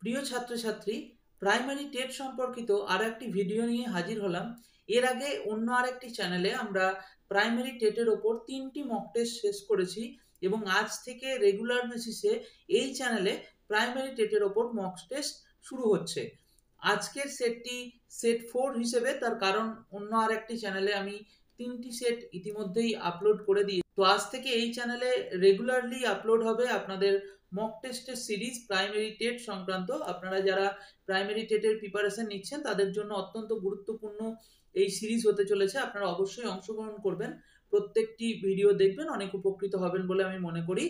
প্রিয় ছাত্রছাত্রী, primary TET সম্পর্কিত আর একটি ভিডিও নিয়ে হাজির হলাম। এর আগে অন্য আরেকটি চ্যানেলে আমরা প্রাইমারি টেটের ওপর 3টি মক টেস্ট শেষ করেছি এবং আজ থেকে রেগুলার বেসিসে এই চ্যানেলে প্রাইমারি টেটের ওপর মক টেস্ট শুরু হচ্ছে। আজকের সেটটি সেট 4 হিসেবে, তার কারণ অন্য আরেকটি চ্যানেলে আমি 3টি সেট ইতিমধ্যেই আপলোড করে দিই। তো আজ থেকে এই চ্যানেলে রেগুলারলি আপলোড হবে আপনাদের মক টেস্টের সিরিজ প্রাইমারি টেট সংক্রান্ত। আপনারা যারা প্রাইমারি টেটের প্রিপারেশন নিচ্ছেন তাদের জন্য অত্যন্ত গুরুত্বপূর্ণ এই সিরিজ হতে চলেছে। আপনারা অবশ্যই অংশগ্রহণ করবেন, প্রত্যেকটি ভিডিও দেখবেন, অনেক উপকৃত হবেন বলে আমি মনে করি।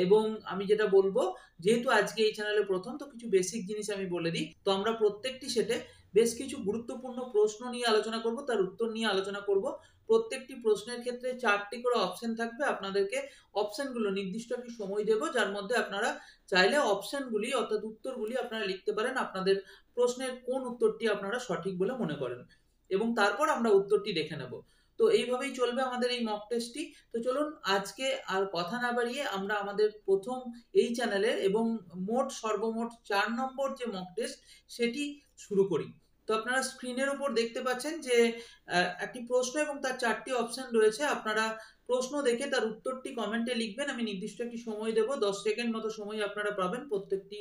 এবং আমি যেটা বলবো, যেহেতু আজকে এই চ্যানেলে প্রথম, তো কিছু বেসিক জিনিস আমি বলে দিই। তো আমরা প্রত্যেকটি সেটে বেশ কিছু গুরুত্বপূর্ণ প্রশ্ন নিয়ে আলোচনা করব, তার উত্তর নিয়ে আলোচনা করব। প্রত্যেকটি প্রশ্নের ক্ষেত্রে 4টি করে অপশন থাকবে। আপনাদেরকে অপশনগুলো নির্দিষ্ট একটি সময় দেব, যার মধ্যে আপনারা চাইলে অপশনগুলি অর্থাৎ উত্তরগুলি আপনারা লিখতে পারেন আপনাদের প্রশ্নের কোন উত্তরটি আপনারা সঠিক বলে মনে করেন, এবং তারপর আমরা উত্তরটি দেখে নেব। তো এইভাবেই চলবে আমাদের এই মক টেস্টটি। তো চলুন আজকে আর কথা না বাড়িয়ে আমরা আমাদের প্রথম এই চ্যানেলের এবং সর্বমোট 4 নম্বর যে মক টেস্ট সেটি শুরু করি। তো আপনারা স্ক্রিনের উপর দেখতে পাচ্ছেন যে একটি প্রশ্ন এবং তার 4টি অপশন রয়েছে। আপনারা প্রশ্ন দেখে তার উত্তরটি কমেন্টে লিখবেন। আমি নির্দিষ্ট একটি সময় দেব, 10 সেকেন্ড মতো সময় আপনারা পাবেন প্রত্যেকটি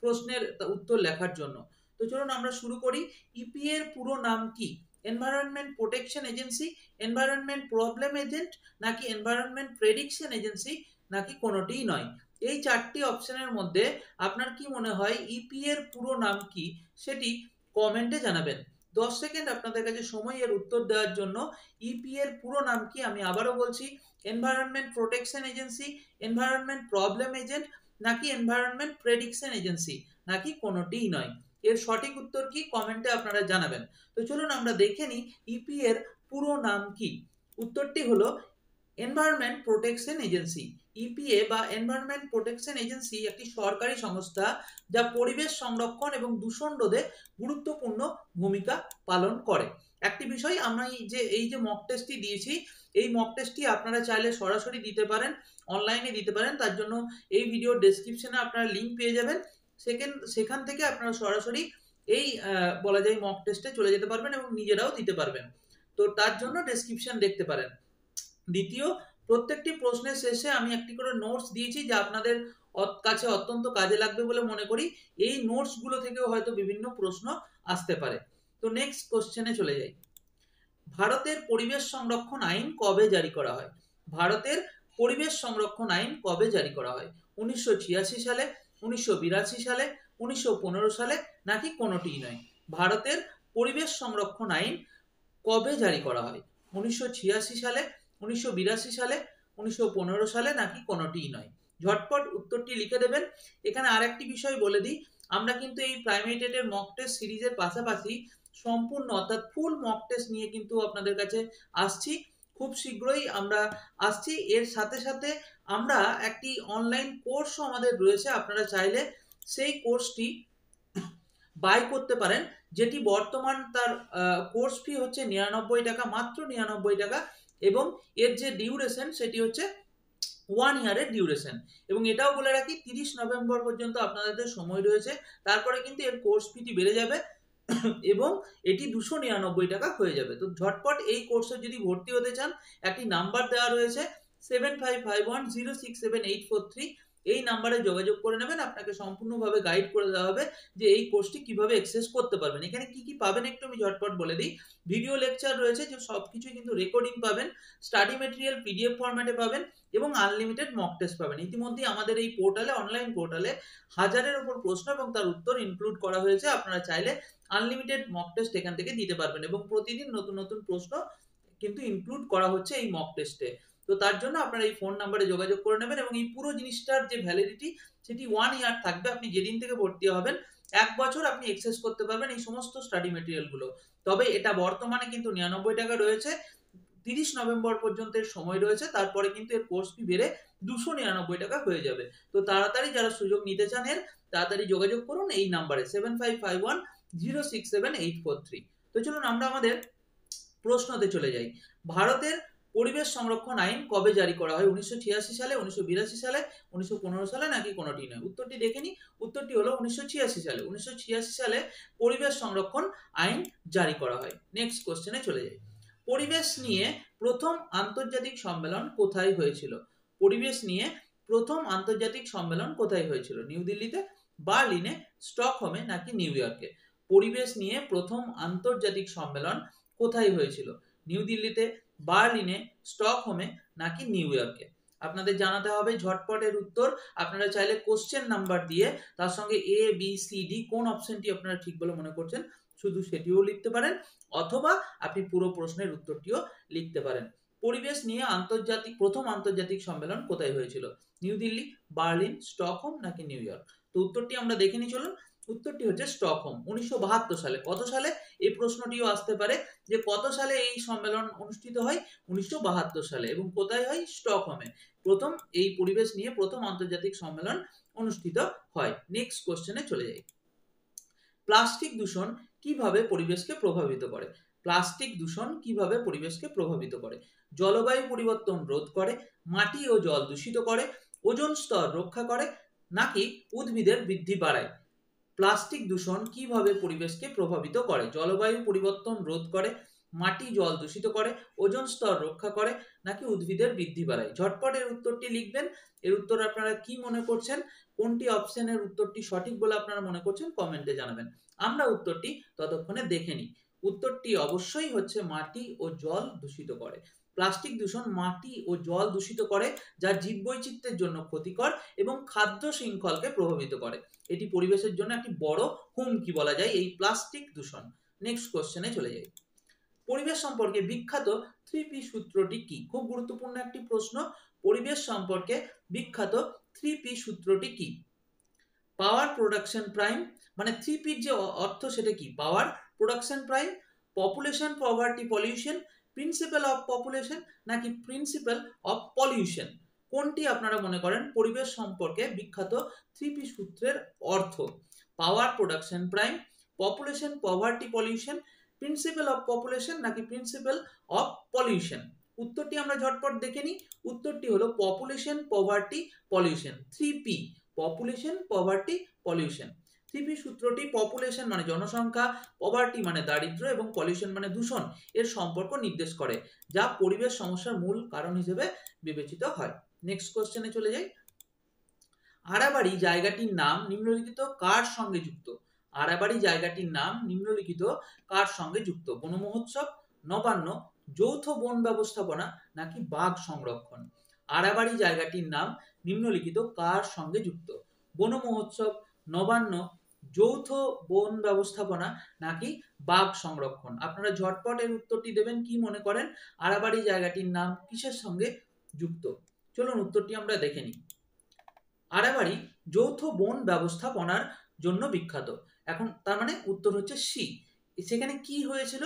প্রশ্নের উত্তর লেখার জন্য। তো চলুন আমরা শুরু করি। ইপি এর পুরো নাম কি? Environment protection agency, environment problem agent, নাকি এনভায়রনমেন্ট প্রেডিকশন এজেন্সি, নাকি কোনোটিই নয়? এই 4টি অপশনের মধ্যে আপনার কি মনে হয় ইপি এর পুরো নাম কি, সেটি কমেন্টে জানাবেন। 10 সেকেন্ড আপনাদের কাছে সময় এর উত্তর দেওয়ার জন্য। ইপি এর পুরো নাম কি? আমি আবারও বলছি, environment protection agency, environment problem agent, নাকি এনভায়রনমেন্ট প্রেডিকশন এজেন্সি, নাকি কোনোটিই নয়? এর সঠিক উত্তর কি কমেন্টে আপনারা জানাবেন। তো চলুন আমরা দেখে নিই ইপি এর পুরো নাম কি। উত্তরটি হলো এনভায়রনমেন্ট প্রোটেকশন এজেন্সি। ইপিএ বা এনভায়রনমেন্ট প্রোটেকশন এজেন্সি একটি সরকারি সংস্থা যা পরিবেশ সংরক্ষণ এবং দূষণ রোধে গুরুত্বপূর্ণ ভূমিকা পালন করে। একটি বিষয়, আমরা এই যে মক টেস্টটি দিয়েছি, এই মক টেস্টটি আপনারা চাইলে সরাসরি দিতে পারেন, অনলাইনে দিতে পারেন। তার জন্য এই ভিডিও ডেসক্রিপশনে আপনারা লিঙ্ক পেয়ে যাবেন। সেখান থেকে আপনারা সরাসরি এই বলা যায় মক টেস্টে চলে যেতে পারবেন এবং নিজেরাও দিতে পারবেন। তো তার জন্য ডেসক্রিপশন দেখতে পারেন। দ্বিতীয়, প্রত্যেকটি প্রশ্নের শেষে আমি একটি করে নোটস দিয়েছি যা আপনাদের কাছে অত্যন্ত কাজে লাগবে বলে মনে করি। এই নোটসগুলো থেকেও হয়তো বিভিন্ন প্রশ্ন আসতে পারে। তো নেক্সট কোশ্চেনে চলে যাই। ভারতের পরিবেশ সংরক্ষণ আইন কবে জারি করা হয়? ভারতের পরিবেশ সংরক্ষণ আইন কবে জারি করা হয়? 1986 সালে, 1982 সালে, 1915 সালে, নাকি কোনোটিই নয়? ভারতের পরিবেশ সংরক্ষণ আইন কবে জারি করা হয়? 1986 সালে, 1982 সালে, 1915 সালে, নাকি কোনোটিই নয়? ঝটপট উত্তরটি লিখে দেবেন। এখানে আরেকটি বিষয় বলে দিই, আমরা কিন্তু এই প্রাইমারি টেটের মক টেস্ট সিরিজের পাশাপাশি সম্পূর্ণ অর্থাৎ ফুল মক টেস্ট নিয়ে কিন্তু আপনাদের কাছে আসছি। খুব শীঘ্রই আমরা আসছি। এর সাথে সাথে আমরা একটি অনলাইন কোর্সও আমাদের রয়েছে। আপনারা চাইলে সেই কোর্সটি বাই করতে পারেন, যেটি বর্তমান তার কোর্স ফি হচ্ছে 99 টাকা, মাত্র 99 টাকা, এবং এর যে ডিউরেশন সেটি হচ্ছে 1 ইয়ারের ডিউরেশন। এবং এটাও বলে রাখি, 30 নভেম্বর পর্যন্ত আপনাদের সময় রয়েছে, তারপরে কিন্তু এর কোর্স ফিটি বেড়ে যাবে এবং এটি 299 টাকা হয়ে যাবে। তো ঝটপট এই কোর্সে যদি ভর্তি হতে চান, একটি নাম্বার দেওয়া রয়েছে 7551067843। এই নাম্বারে যোগাযোগ করে নেবেন। আপনাকে সম্পূর্ণভাবে গাইড করে দেওয়া হবে যে এই কোর্সটি কিভাবে অ্যাক্সেস করতে পারবেন। এখানে কি কি পাবেন একটু আমি ঝটপট বলে দিই। ভিডিও লেকচার রয়েছে, যে সবকিছুই কিন্তু রেকর্ডিং পাবেন, স্টাডি মেটেরিয়াল পিডিএফ ফরম্যাটে পাবেন, এবং আনলিমিটেড মক টেস্ট পাবেন। ইতিমধ্যেই আমাদের এই পোর্টালে, অনলাইন পোর্টালে 1000-এর উপর প্রশ্ন এবং তার উত্তর ইনক্লুড করা হয়েছে। আপনারা চাইলে আনলিমিটেড মক টেস্ট এখান থেকে দিতে পারবেন, এবং প্রতিদিন নতুন নতুন প্রশ্ন কিন্তু ইনক্লুড করা হচ্ছে এই মক টেস্টে। তো তার জন্য আপনারা এই ফোন নাম্বারে যোগাযোগ করে নেবেন, এবং এই পুরো জিনিসটার যে ভ্যালিডিটি সেটি 1 ইয়ার থাকবে। আপনি যেদিন থেকে ভর্তি হবেন 1 বছর আপনি অ্যাক্সেস করতে পারবেন এই সমস্ত স্টাডি মেটেরিয়ালগুলো। তবে এটা বর্তমানে কিন্তু 99 টাকা রয়েছে, 30 নভেম্বর পর্যন্ত সময় রয়েছে, তারপরে কিন্তু এর কোর্স ফি বেড়ে 299 টাকা হয়ে যাবে। তো তাড়াতাড়ি যারা সুযোগ নিতে চান এর, তাড়াতাড়ি যোগাযোগ করুন এই নাম্বারে 7551067843। তো চলুন আমরা আমাদের প্রশ্নতে চলে যাই। ভারতের পরিবেশ সংরক্ষণ আইন কবে জারি করা হয়? 1986 সালে, 1982 সালে, 1915 সালে, নাকি কোনোটি নয়? উত্তরটি দেখে নিই। উত্তরটি হলো 1986 সালে। 1986 সালে পরিবেশ সংরক্ষণ আইন জারি করা হয়। নেক্সট কোশ্চেনে চলে যাই। পরিবেশ নিয়ে প্রথম আন্তর্জাতিক সম্মেলন কোথায় হয়েছিল? পরিবেশ নিয়ে প্রথম আন্তর্জাতিক সম্মেলন কোথায় হয়েছিল? নিউ দিল্লিতে, বার্লিনে, স্টকহোমে, নাকি নিউ ইয়র্কে? পরিবেশ নিয়ে প্রথম আন্তর্জাতিক সম্মেলন কোথায় হয়েছিল? নিউ দিল্লিতে, বার্লিনে, স্টকহোমে, নাকি নিউ ইয়র্কে? আপনাদের জানাতে হবে ঝটপটের উত্তর। আপনারা চাইলে কোশ্চেন নাম্বার দিয়ে তার সঙ্গে এ বি সি ডি কোন অপশনটি আপনারা ঠিক বলে মনে করছেন শুধু সেটিও লিখতে পারেন, অথবা আপনি পুরো প্রশ্নের উত্তরটিও লিখতে পারেন। পরিবেশ নিয়ে প্রথম আন্তর্জাতিক সম্মেলন কোথায় হয়েছিল? নিউ দিল্লি, বার্লিন, স্টকহোম, নাকি নিউ ইয়র্ক? তো উত্তরটি আমরা দেখে নিই চলুন। উত্তরটি হচ্ছে স্টকহোম। 1972 সালে। কত সালে? এই প্রশ্নটিও আসতে পারে যে কত সালে এই সম্মেলন অনুষ্ঠিত হয়? 1972 সালে। এবং কোথায় হয়? স্টকহোমে প্রথম এই পরিবেশ নিয়ে প্রথম আন্তর্জাতিক সম্মেলন অনুষ্ঠিত হয়। নেক্সট কোশ্চেনে চলে যাই। প্লাস্টিক দূষণ কিভাবে পরিবেশকে প্রভাবিত করে? প্লাস্টিক দূষণ কিভাবে পরিবেশকে প্রভাবিত করে? জলবায়ু পরিবর্তন রোধ করে, মাটি ও জল দূষিত করে, ওজোন স্তর রক্ষা করে, নাকি উদ্ভিদের বৃদ্ধি বাড়ায়? প্লাস্টিক দূষণ কিভাবে পরিবেশকে প্রভাবিত করে? জলবায়ু পরিবর্তন রোধ করে, মাটি জল দূষিত করে, ওজোন স্তর রক্ষা করে, নাকি উদ্ভিদের বৃদ্ধি বাড়ায়? ঝটপট এর উত্তরটি লিখবেন। এর উত্তর আপনারা কি মনে করছেন? কোনটি অপশনের উত্তরটি সঠিক বলে আপনারা মনে করছেন কমেন্টে জানাবেন। আমরা উত্তরটি ততক্ষণে দেখে নিই। উত্তরটি অবশ্যই হচ্ছে মাটি ও জল দূষিত করে। প্লাস্টিক দূষণ মাটি ও জল দূষিত করে, যা জীববৈচিত্র্যের জন্য ক্ষতিকর এবং খাদ্য শৃঙ্খলকে প্রভাবিত করে। এটি পরিবেশের জন্য একটি বড় হুমকি বলা যায় এই প্লাস্টিক দূষণ। নেক্সট কোশ্চেনে চলে যাই। পরিবেশ সম্পর্কে বিখ্যাত 3P সূত্রটি কি? খুব গুরুত্বপূর্ণ একটি প্রশ্ন। পরিবেশ সম্পর্কে বিখ্যাত 3P সূত্রটি কি? Power, production, prime. মানে 3P যে অর্থ সেটা কি? Power, production, prime, population, poverty, pollution, principle of population, নাকি প্রিন্সিপাল অফ পলিউশন? কোনটি আপনারা মনে করেন পরিবেশ সম্পর্কে বিখ্যাত 3P সূত্রের অর্থ? Power, production, prime, population, poverty, pollution, principle of population, নাকি প্রিন্সিপাল অফ পলিউশন? উত্তরটি আমরা ঝটপট দেখে নিই। উত্তরটি হলো population, poverty, pollution. 3P, population, poverty, pollution. 3P সূত্রটি পপুলেশন মানে জনসংখ্যা, পভার্টি মানে দারিদ্র্য, এবং পলিউশন মানে দূষণ এর সম্পর্ক নির্দেশ করে, যা পরিবেশ সমস্যার মূল কারণ হিসেবে বিবেচিত হয়। নেক্সট কোশ্চেনে চলে যাই। আড়াবাড়ি জায়গাটির নাম নিম্নলিখিত কার সঙ্গে যুক্ত? আড়াবাড়ি জায়গাটির নাম নিম্নলিখিত কার সঙ্গে যুক্ত? বন মহোৎসব, নবান্ন, যৌথ বন ব্যবস্থাপনা, নাকি বাঘ সংরক্ষণ? আড়াবাড়ি জায়গাটির নাম নিম্নলিখিত কার সঙ্গে যুক্ত? বন মহোৎসব, নবান্ন, যৌথ বন ব্যবস্থাপনা, নাকি বাঘ সংরক্ষণ? আপনারা ঝটপট এর উত্তরটি দেবেন। কি মনে করেন আড়াবাড়ি জায়গাটির নাম কিসের সঙ্গে যুক্ত? চলুন উত্তরটি আমরা দেখে নিই। আড়াবাড়ি যৌথ বন ব্যবস্থাপনার জন্য বিখ্যাত। এখন তার মানে উত্তর হচ্ছে সি। সেখানে কি হয়েছিল?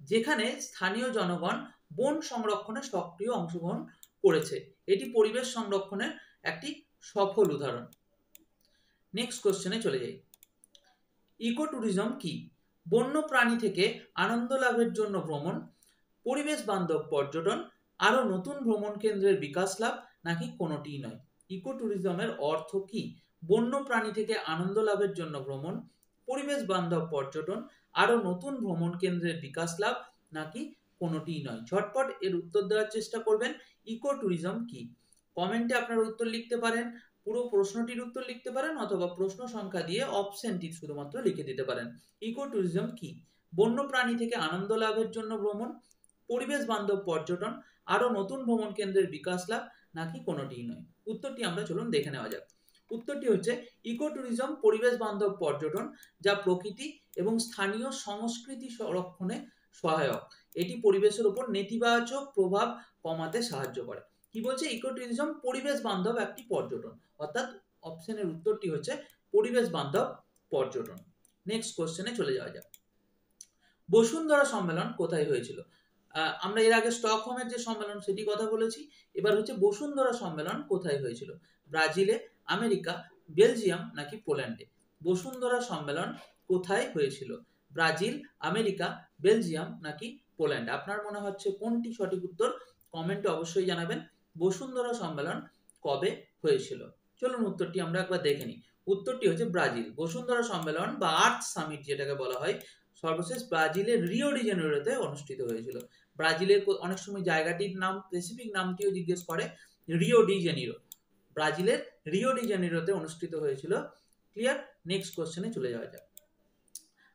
যেখানে স্থানীয় জনগণ বন সংরক্ষণে সক্রিয় অংশগ্রহণ করেছে। এটি পরিবেশ সংরক্ষণের একটি সফল উদাহরণ। নেক্সট কোশ্চেনে চলে যাই। ইকো ট্যুরিজম কি? বন্য প্রাণী থেকে আনন্দ লাভের জন্য ভ্রমণ, পরিবেশ বান্ধব পর্যটন, আরো নতুন ভ্রমণ কেন্দ্রের বিকাশ লাভ, নাকি কোনোটিই নয়? ইকো ট্যুরিজমের অর্থ কি? বন্য প্রাণী থেকে আনন্দ লাভের জন্য ভ্রমণ, পরিবেশ বান্ধব পর্যটন, আরো নতুন ভ্রমণ কেন্দ্রের বিকাশ লাভ, নাকি কোনোটিই নয়? ঝটপট এর উত্তর দেওয়ার চেষ্টা করবেন। ইকো ট্যুরিজম কি? কমেন্টে আপনারা উত্তর লিখতে পারেন, পুরো প্রশ্নটির উত্তর লিখতে পারেন, অথবা প্রশ্ন সংখ্যা দিয়ে অপশনটি শুধুমাত্র লিখে দিতে পারেন। ইকো ট্যুরিজম কি? বন্য প্রাণী থেকে আনন্দ লাভের জন্য ভ্রমণ, পরিবেশ বান্ধব পর্যটন, আরো নতুন ভ্রমণ কেন্দ্রের বিকাশ লাভ, নাকি কোনোটিই নয়? উত্তরটি আমরা চলুন দেখে নেওয়া যাক। উত্তরটি হচ্ছে ইকো ট্যুরিজম পরিবেশ বান্ধব পর্যটন, যা প্রকৃতি এবং স্থানীয় সংস্কৃতি সংরক্ষণে সহায়ক। এটি পরিবেশের উপর নেতিবাচক প্রভাব কমাতে সাহায্য করে। কি বলছে? ইকো ট্যুরিজম পরিবেশ বান্ধব একটি পর্যটন, অর্থাৎ অপশনের উত্তরটি হচ্ছে পরিবেশ বান্ধব পর্যটন। নেক্সট কোশ্চেনে চলে যাওয়া যাক। বসুন্ধরা সম্মেলন কোথায় হয়েছিল? আমরা এর আগে স্টকহোমের যে সম্মেলন সেটি কথা বলেছি। এবার হচ্ছে বসুন্ধরা সম্মেলন কোথায় হয়েছিল? ব্রাজিলে, আমেরিকা, বেলজিয়াম, নাকি পোল্যান্ডে? বসুন্ধরা সম্মেলন কোথায় হয়েছিল? ব্রাজিল, আমেরিকা, বেলজিয়াম, নাকি পোল্যান্ড? আপনার মনে হচ্ছে কোনটি সঠিক উত্তর? কমেন্টে অবশ্যই জানাবেন বসুন্ধরা সম্মেলন কবে হয়েছিল। চলুন উত্তরটি আমরা একবার দেখে নিই। উত্তরটি হচ্ছে ব্রাজিল। বসুন্ধরা সম্মেলন বা আর্থ সামিট যেটাকে বলা হয় সর্বশেষ ব্রাজিলের রিও ডি জেনেরোতে অনুষ্ঠিত হয়েছিল। ব্রাজিলের অনেক সময় জায়গাটির নাম স্পেসিফিক নামটিও জিজ্ঞেস করে, রিও ডি জেনিরো। ব্রাজিলের রিও ডি জেনিরোতে অনুষ্ঠিত হয়েছিল। ক্লিয়ার? নেক্সট কোশ্চেনে চলে যাওয়া যাক।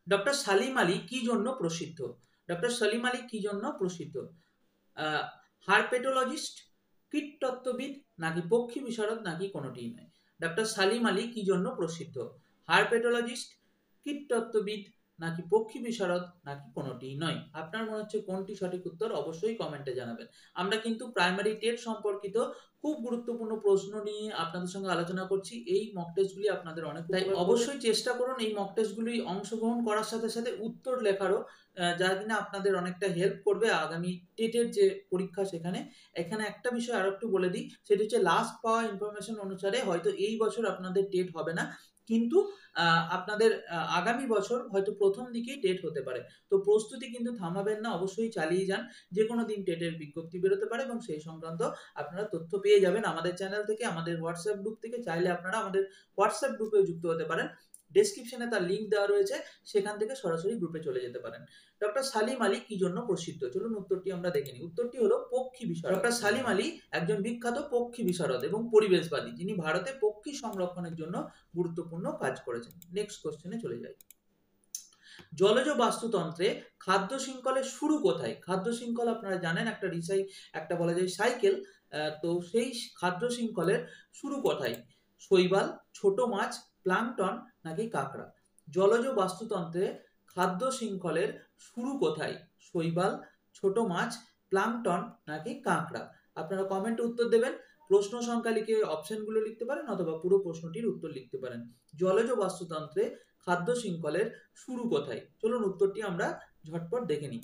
ডক্টর সালিম আলী কি জন্য প্রসিদ্ধ? ডক্টর সালিম আলী কি জন্য প্রসিদ্ধ? হারপেটোলজিস্ট, কীটতত্ত্ববিদ, নাকি পক্ষী বিশারদ, নাকি কোনোটিই নয়? ডক্টর সালিম আলী কি জন্য প্রসিদ্ধ? হারপেটোলজিস্ট, কীটতত্ত্ববিদ, নাকি পক্ষী বিশারদ, নাকি কোনোটিই নয়? আপনার মনে হচ্ছে কোনটি সঠিক উত্তর? অবশ্যই কমেন্টে জানাবেন। আমরা কিন্তু প্রাইমারি টেট সম্পর্কিত খুব গুরুত্বপূর্ণ প্রশ্ন নিয়ে আপনাদের সঙ্গে আলোচনা করছি। এই মক টেস্টগুলি আপনাদের অনেক, তাই অবশ্যই চেষ্টা করুন এই মক টেস্টগুলি অংশগ্রহণ করার সাথে সাথে উত্তর লেখারও, যা কিনা আপনাদের অনেকটা হেল্প করবে আগামী টেটের যে পরীক্ষা সেখানে। এখানে একটা বিষয় আরো একটু বলে দিই, সেটি হচ্ছে লাস্ট পাওয়া ইনফরমেশন অনুসারে হয়তো এই বছর আপনাদের টেট হবে না, কিন্তু আপনাদের আগামী বছর হয়তো প্রথম দিকেই টেট হতে পারে। তো প্রস্তুতি কিন্তু থামাবেন না, অবশ্যই চালিয়ে যান। যে কোনো দিন টেটের বিজ্ঞপ্তি বেরোতে পারে এবং সেই সংক্রান্ত আপনারা তথ্য পেয়ে যাবেন আমাদের চ্যানেল থেকে, আমাদের হোয়াটসঅ্যাপ গ্রুপ থেকে। চাইলে আপনারা আমাদের হোয়াটসঅ্যাপ গ্রুপেও যুক্ত হতে পারেন। ডেসক্রিপশনে তার লিঙ্ক দেওয়া রয়েছে, সেখান থেকে সরাসরি গ্রুপে চলে যেতে পারেন। ডক্টর সালিম আলী কি জন্য প্রসিদ্ধ? চলুন উত্তরটি আমরা দেখে নিই। উত্তরটি হলো পক্ষী বিশারদ। ডক্টর সালিম আলী একজন বিখ্যাত পক্ষী বিশারদ এবং পরিবেশবাদী, যিনি ভারতে পক্ষী সংরক্ষণের জন্য গুরুত্বপূর্ণ কাজ করেছেন। নেক্সট কোশ্চেনে চলে যাই। জলজ বাস্তুতন্ত্রে খাদ্য শৃঙ্খলের শুরু কোথায়? খাদ্য শৃঙ্খল আপনারা জানেন একটা বলা যায় সাইকেল। তো সেই খাদ্য শৃঙ্খলের শুরু কোথায়? শৈবাল, ছোট মাছ, প্লাঙ্কটন, নাকি কাঁকড়া? জলজ বাস্তুতন্ত্রে খাদ্য শৃঙ্খলের শুরু কোথায়? শৈবাল, ছোট মাছ, প্লাঙ্কটন, নাকি কাঁকড়া? আপনারা কমেন্টে উত্তর দেবেন। প্রশ্ন সংখ্যা লিখে অপশনগুলো লিখতে পারেন অথবা পুরো প্রশ্নটির উত্তর লিখতে পারেন। জলজ বাস্তুতন্ত্রে খাদ্য শৃঙ্খলের শুরু কোথায়? চলুন উত্তরটি আমরা ঝটপট দেখে নিই।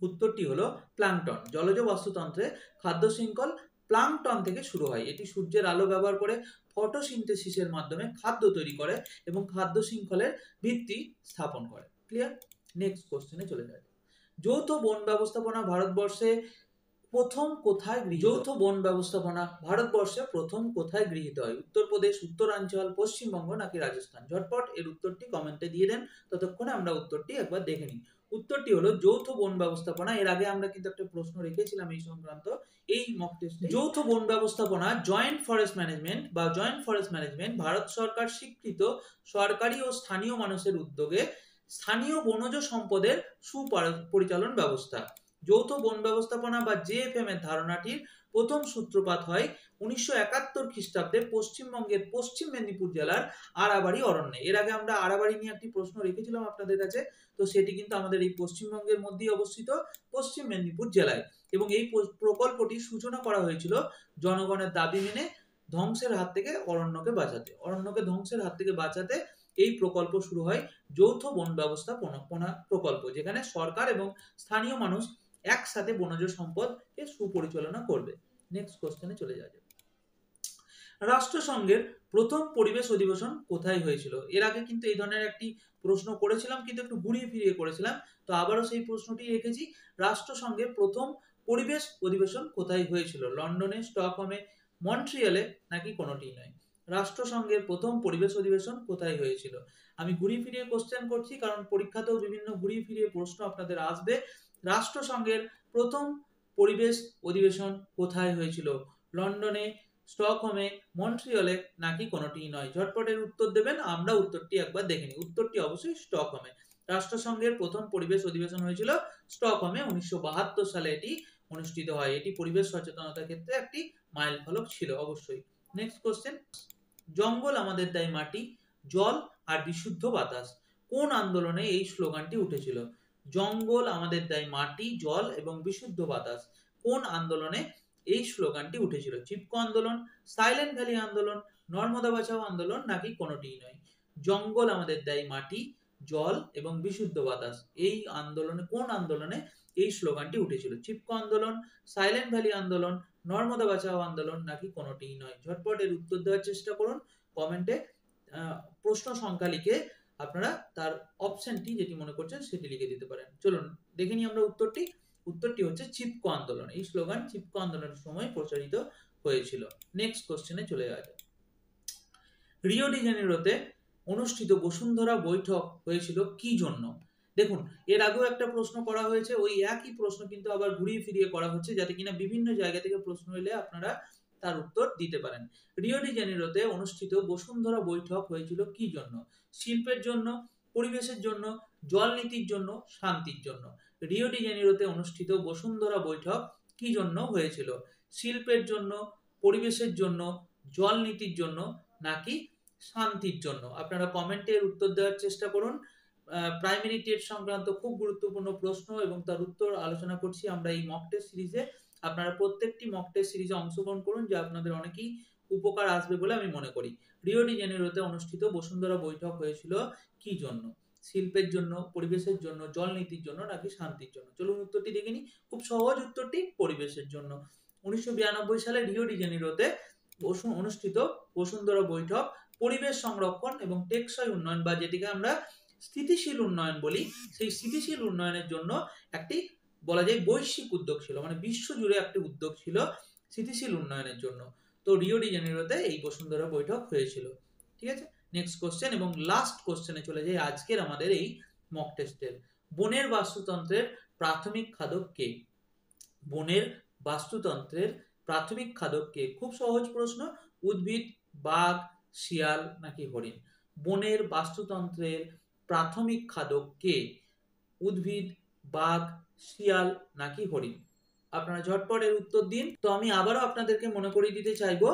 উত্তরটি হলো প্লাঙ্কটন। জলজ বাস্তুতন্ত্রে খাদ্য শৃঙ্খল প্লাঙ্কটন থেকে শুরু হয়। এটি সূর্যের আলো ব্যবহার করে ফটোসিনথেসিসের মাধ্যমে খাদ্য তৈরি করে এবং খাদ্য শৃঙ্খলের ভিত্তি স্থাপন করে। ক্লিয়ার? নেক্সট কোশ্চেনে চলে যায়। যৌথ বন ব্যবস্থাপনা ভারতবর্ষে প্রথম কোথায় গৃহীত? যৌথ বন ব্যবস্থাপনা ভারতবর্ষে প্রথম কোথায় গৃহীত হয়? উত্তরপ্রদেশ, উত্তরাঞ্চল, পশ্চিমবঙ্গ, নাকি রাজস্থান? ঝটপট এর উত্তরটি কমেন্টে দিয়ে দেন। ততক্ষণে আমরা উত্তরটি একবার দেখে নিই। উত্তরটি হলো যৌথ বন ব্যবস্থাপনা। এর আগে আমরা কিন্তু একটা প্রশ্ন রেখেছিলাম এই সংক্রান্ত, এই মক টেস্টে। যৌথ বন ব্যবস্থাপনা জয়েন্ট ফরেস্ট ম্যানেজমেন্ট ভারত সরকার স্বীকৃত সরকারি ও স্থানীয় মানুষের উদ্যোগে স্থানীয় বনজ সম্পদের সুপরিচালন ব্যবস্থা। যৌথ বন ব্যবস্থাপনা বা জেএফএম এর ধারণাটির প্রথম সূত্রপাত হয় 1971 খ্রিস্টাব্দে পশ্চিমবঙ্গের পশ্চিম মেদিনীপুর জেলার আড়াবাড়ি অরণ্যে। এর আগে আমরা আড়াবাড়ি নিয়ে একটি প্রশ্ন রেখেছিলাম আপনাদের কাছে, তো সেটি কিন্তু আমাদের এই পশ্চিমবঙ্গের মধ্যেই অবস্থিত, পশ্চিম মেদিনীপুর জেলায়। এবং এই প্রকল্পটি সূচনা করা হয়েছিল জনগণের দাবি মেনে ধ্বংসের হাত থেকে অরণ্যকে ধ্বংসের হাত থেকে বাঁচাতে এই প্রকল্প শুরু হয়, যৌথ বন ব্যবস্থাপনা প্রকল্প, যেখানে সরকার এবং স্থানীয় মানুষ একসাথে বনজ সম্পদকে সুপরিচালনা করবে। নেক্সট কোশ্চেনে চলে যাওয়া যাবে। রাষ্ট্রসংঘের প্রথম পরিবেশ অধিবেশন কোথায় হয়েছিল? এর আগে কিন্তু এই ধরনের একটি প্রশ্ন করেছিলাম, কিন্তু একটু ঘুরিয়ে ফিরিয়ে করেছিলাম, তো আবারও সেই প্রশ্নটি রেখেছি। রাষ্ট্রসংঘের প্রথম পরিবেশ অধিবেশন কোথায় হয়েছিল? লন্ডনে, স্টকহোমে, মন্ট্রিয়ালে, নাকি কোনোটি নয়? রাষ্ট্রসংঘের প্রথম পরিবেশ অধিবেশন কোথায় হয়েছিল? আমি ঘুরিয়ে ফিরিয়ে কোশ্চেন করছি কারণ পরীক্ষাতেও বিভিন্ন ঘুরিয়ে ফিরিয়ে প্রশ্ন আপনাদের আসবে। রাষ্ট্রসংঘের প্রথম পরিবেশ অধিবেশন কোথায় হয়েছিল? লন্ডনে, স্টকহোমে, মন্ট্রিয়লে, নাকি কোনোটিই নয়? ঝটপটের উত্তর দেবেন। আমরা উত্তরটি একবার দেখে নিই। উত্তরটি অবশ্যই স্টকহোমে। রাষ্ট্রসংঘের প্রথম পরিবেশ অধিবেশন হয়েছিল স্টকহোমে। 1972 সালে এটি অনুষ্ঠিত হয়। এটি পরিবেশ সচেতনতার ক্ষেত্রে একটি মাইল ফলক ছিল অবশ্যই। Next question. জঙ্গল আমাদের দেয় মাটি, জল আর বিশুদ্ধ বাতাস। কোন আন্দোলনে এই স্লোগানটি উঠেছিল? জঙ্গল আমাদের দেয় মাটি, জল এবং বিশুদ্ধ বাতাস। কোন আন্দোলনে এই স্লোগানটি উঠেছিল? চিপকো আন্দোলন, সাইলেন্ট ভ্যালি আন্দোলন, নর্মদা বাঁচাও আন্দোলন, নাকি কোনোটিই নয়? জঙ্গল আমাদের দেয় মাটি, জল এবং বিশুদ্ধ বাতাস। এই আন্দোলনে, কোন আন্দোলনে এই স্লোগানটি উঠেছিল? চিপকো আন্দোলন, সাইলেন্ট ভ্যালি আন্দোলন, নর্মদা বাঁচাও আন্দোলন, নাকি কোনোটিই নয়? ঝটপট এর উত্তর দেওয়ার চেষ্টা করুন কমেন্টে। প্রশ্ন সংখ্যা লিখে আপনারা তার অপশনটি যেটি মনে করছেন সেটি লিখে দিতে পারেন। চলুন দেখে নিই আমরা উত্তরটি। উত্তরটি হচ্ছে চিপকো আন্দোলন। এই স্লোগান চিপকো আন্দোলনের সময় প্রচারিত হয়েছিল। নেক্সট কোশ্চেনে চলে যাওয়া যাক। রিও ডি জেনেরোতে অনুষ্ঠিত বসুন্ধরা বৈঠক হয়েছিল কি জন্য? দেখুন, এর আগেও একটা প্রশ্ন করা হয়েছে, ওই একই প্রশ্ন কিন্তু আবার ঘুরিয়ে ফিরিয়ে করা হচ্ছে, যাতে কিনা বিভিন্ন জায়গা থেকে প্রশ্ন এলে আপনারা তার উত্তর দিতে পারেন। রিও ডি জেনেরোতে অনুষ্ঠিত বসুন্ধরা বৈঠক হয়েছিল কি জন্য? শিল্পের জন্য, পরিবেশের জন্য, জল নীতির জন্য, শান্তির জন্য। রিও ডি জেনেরোতে অনুষ্ঠিত বসুন্ধরা বৈঠক কি জন্য হয়েছিল? শিল্পের জন্য, পরিবেশের জন্য, জল নীতির জন্য, নাকি শান্তির জন্য? আপনারা কমেন্টে এর উত্তর দেওয়ার চেষ্টা করুন। প্রাইমারি টেট সংক্রান্ত খুব গুরুত্বপূর্ণ প্রশ্ন এবং তার উত্তর আলোচনা করছি আমরা এই মক টেস্ট সিরিজে। আপনারা প্রত্যেকটি মক টেস্ট সিরিজে অংশগ্রহণ করুন, যা আপনাদের অনেকেই উপকার আসবে বলে আমি মনে করি। রিও ডি জেনেরোতে অনুষ্ঠিত বসুন্ধরা বৈঠক হয়েছিল কি জন্য? শিল্পের জন্য, পরিবেশের জন্য, জল নীতির জন্য, নাকি শান্তির জন্য? চলুন উত্তরটি দেখে নিই। খুব সহজ উত্তরটি পরিবেশের জন্য। 1992 সালে রিও ডি জেনেরোতে অনুষ্ঠিত বসুন্ধরা বৈঠক পরিবেশ সংরক্ষণ এবং টেকসই উন্নয়ন, বা যেটিকে আমরা স্থিতিশীল উন্নয়ন বলি, সেই স্থিতিশীল উন্নয়নের জন্য একটি বলা যায় বৈশ্বিক উদ্যোগ ছিল, মানে বিশ্ব জুড়ে একটি উদ্যোগ ছিল স্থিতিশীল উন্নয়নের জন্য। তো রিও ডি জেনেরোতে এই বসুন্ধরা বৈঠক হয়েছিল। ঠিক আছে, নেক্সট কোশ্চেন এবং লাস্ট কোশ্চেনে চলে যাই আজকের আমাদের এই মক টেস্টের। বনের বাস্তুতন্ত্রের প্রাথমিক খাদক কে? বনের বাস্তুতন্ত্রের প্রাথমিক খাদক কে? খুব সহজ প্রশ্ন। উদ্ভিদ, বাঘ, শিয়াল, নাকি হরিণ? বনের বাস্তুতন্ত্রের প্রাথমিক খাদক কে? উদ্ভিদ, বাঘ, শিয়াল, নাকি হরিণ? আপনারা ঝটপট এর উত্তর দিন। তো আমি আবারও আপনাদেরকে মনে করিয়ে দিতে চাইবো,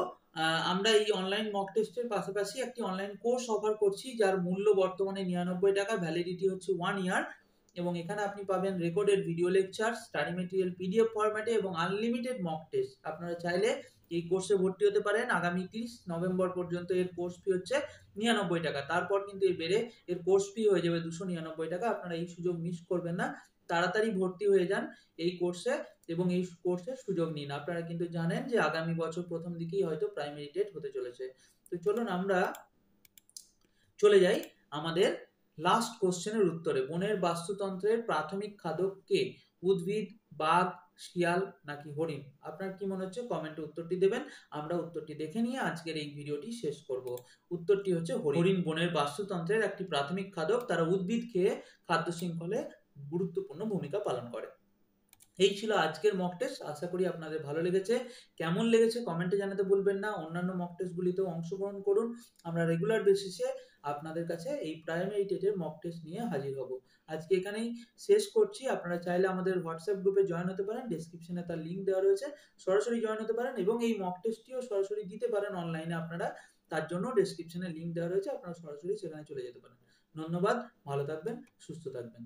আমরা এই অনলাইন মক টেস্টের পাশাপাশি একটি অনলাইন কোর্স অফার করছি, যার মূল্য বর্তমানে 99 টাকা, ভ্যালিডিটি হচ্ছে 1 ইয়ার, এবং এখানে আপনি পাবেন recorded video lecture, study material PDF ফরম্যাটে এবং আনলিমিটেড মক টেস্ট। আপনারা চাইলে এই কোর্সে ভর্তি হতে পারেন। আগামী 30 নভেম্বর পর্যন্ত এর কোর্স ফি হচ্ছে 99 টাকা। তারপর কিন্তু এর বেড়ে এর কোর্স ফি হয়ে যাবে 299 টাকা। আপনারা এই সুযোগ মিস করবেন না, তাড়াতাড়ি ভর্তি হয়ে যান এই কোর্সে এবং এই কোর্সের সুযোগ নিন। আপনারা কিন্তু জানেন যে আগামী বছর প্রথম দিকেই হয়তো প্রাইমারি টেট হতে চলেছে। তো চলুন আমরা চলে যাই আমাদের লাস্ট কোশ্চেনের উত্তরে। বনের বাস্তুতন্ত্রের প্রাথমিক খাদক কে? উদ্ভিদ, বাঘ, শিয়াল, নাকি হরিণ? আপনার কি মনে হচ্ছে কমেন্টে উত্তরটি দেবেন। আমরা উত্তরটি দেখে নিয়ে আজকের এই ভিডিওটি শেষ করব। উত্তরটি হচ্ছে হরিণ বনের বাস্তুতন্ত্রের একটি প্রাথমিক খাদক। তারা উদ্ভিদ খেয়ে খাদ্য শৃঙ্খলে গুরুত্বপূর্ণ ভূমিকা পালন করে। এই ছিল আজকের মক টেস্ট। আশা করি আপনাদের ভালো লেগেছে। কেমন লেগেছে কমেন্টে জানাতে ভুলবেন না। অন্যান্য মক টেস্টগুলিতেও অংশগ্রহণ করুন। আমরা রেগুলার বেসিসে আপনাদের কাছে এই প্রাইমারি টেটের মক টেস্ট নিয়ে হাজির হব। আজকে এখানেই শেষ করছি। আপনারা চাইলে আমাদের হোয়াটসঅ্যাপ গ্রুপে জয়েন হতে পারেন, ডেসক্রিপশনে তার লিঙ্ক দেওয়া রয়েছে, সরাসরি জয়েন হতে পারেন এবং এই মক টেস্টটিও সরাসরি দিতে পারেন অনলাইনে আপনারা। তার জন্য ডেসক্রিপশনে লিঙ্ক দেওয়া রয়েছে, আপনারা সরাসরি সেখানে চলে যেতে পারেন। ধন্যবাদ, ভালো থাকবেন, সুস্থ থাকবেন।